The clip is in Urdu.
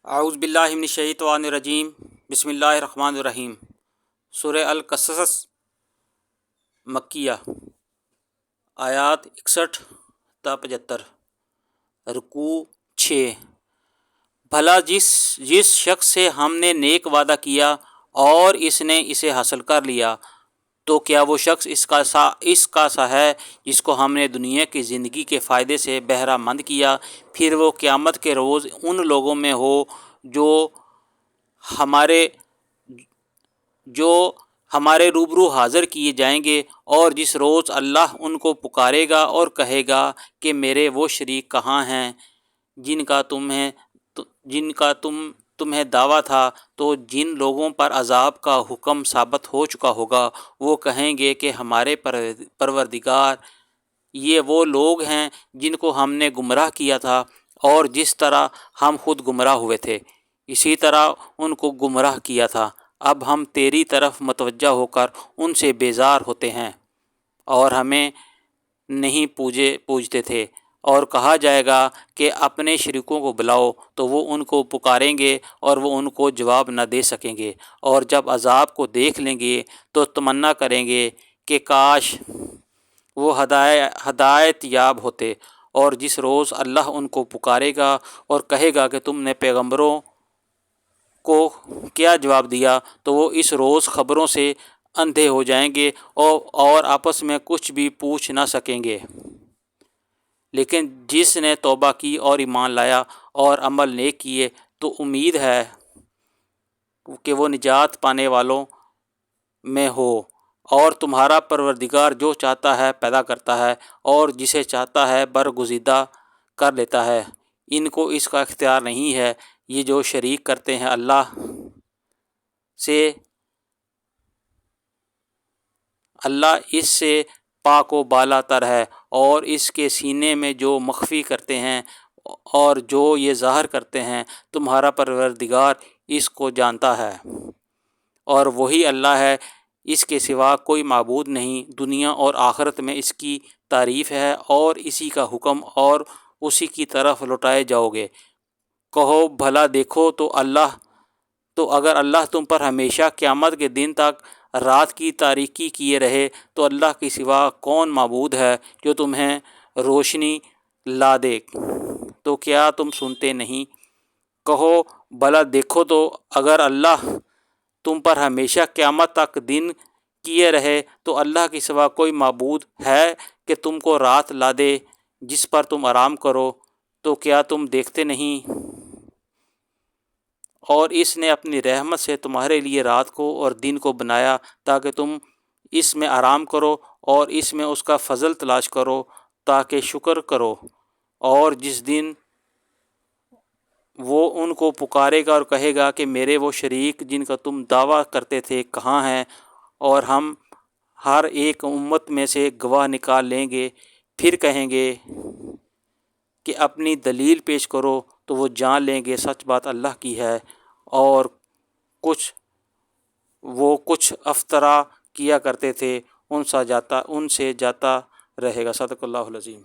اعوذ باللہ من الشیطان الرجیم بسم اللہ الرحمن الرحیم۔ سورہ القصص مکیہ، آیات 61 تا 75۔ رکوع 6۔ بھلا جس شخص سے ہم نے نیک وعدہ کیا اور اس نے اسے حاصل کر لیا، تو کیا وہ شخص اس کا سا ہے جس کو ہم نے دنیا کی زندگی کے فائدے سے بہرہ مند کیا؟ پھر وہ قیامت کے روز ان لوگوں میں ہو جو ہمارے روبرو حاضر کیے جائیں گے، اور جس روز اللہ ان کو پکارے گا اور کہے گا کہ میرے وہ شریک کہاں ہیں جن کا تمہیں دعویٰ تھا؟ تو جن لوگوں پر عذاب کا حکم ثابت ہو چکا ہوگا وہ کہیں گے کہ ہمارے پروردگار، یہ وہ لوگ ہیں جن کو ہم نے گمراہ کیا تھا، اور جس طرح ہم خود گمراہ ہوئے تھے اسی طرح ان کو گمراہ کیا تھا۔ اب ہم تیری طرف متوجہ ہو کر ان سے بیزار ہوتے ہیں اور ہمیں نہیں پوجتے تھے۔ اور کہا جائے گا کہ اپنے شریکوں کو بلاؤ، تو وہ ان کو پکاریں گے اور وہ ان کو جواب نہ دے سکیں گے، اور جب عذاب کو دیکھ لیں گے تو تمنا کریں گے کہ کاش وہ ہدایت یاب ہوتے۔ اور جس روز اللہ ان کو پکارے گا اور کہے گا کہ تم نے پیغمبروں کو کیا جواب دیا، تو وہ اس روز خبروں سے اندھے ہو جائیں گے اور آپس میں کچھ بھی پوچھ نہ سکیں گے۔ لیکن جس نے توبہ کی اور ایمان لایا اور عمل نیک کیے تو امید ہے کہ وہ نجات پانے والوں میں ہو۔ اور تمہارا پروردگار جو چاہتا ہے پیدا کرتا ہے اور جسے چاہتا ہے برگزیدہ کر لیتا ہے۔ ان کو اس کا اختیار نہیں ہے، یہ جو شریک کرتے ہیں اللہ اس سے پاک و بالا تر ہے، اور اس کے سینے میں جو مخفی کرتے ہیں اور جو یہ ظاہر کرتے ہیں تمہارا پروردگار اس کو جانتا ہے۔ اور وہی اللہ ہے، اس کے سوا کوئی معبود نہیں۔ دنیا اور آخرت میں اس کی تعریف ہے اور اسی کا حکم، اور اسی کی طرف لوٹائے جاؤ گے۔ کہو بھلا دیکھو تو اگر اللہ تم پر ہمیشہ قیامت کے دن تک رات کی تاریکی کیے رہے، تو اللہ کے سوا کون معبود ہے جو تمہیں روشنی لا دے؟ تو کیا تم سنتے نہیں؟ کہو بھلا دیکھو تو اگر اللہ تم پر ہمیشہ قیامت تک دن کیے رہے، تو اللہ کے سوا کوئی معبود ہے کہ تم کو رات لا دے جس پر تم آرام کرو؟ تو کیا تم دیکھتے نہیں؟ اور اس نے اپنی رحمت سے تمہارے لیے رات کو اور دن کو بنایا تاکہ تم اس میں آرام کرو اور اس میں اس کا فضل تلاش کرو تاکہ شکر کرو۔ اور جس دن وہ ان کو پکارے گا اور کہے گا کہ میرے وہ شریک جن کا تم دعویٰ کرتے تھے کہاں ہیں، اور ہم ہر ایک امت میں سے گواہ نکال لیں گے، پھر کہیں گے کہ اپنی دلیل پیش کرو، تو وہ جان لیں گے سچ بات اللہ کی ہے، اور وہ کچھ افطرا کیا کرتے تھے ان سے جاتا رہے گا۔ صدق اللہ العظیم۔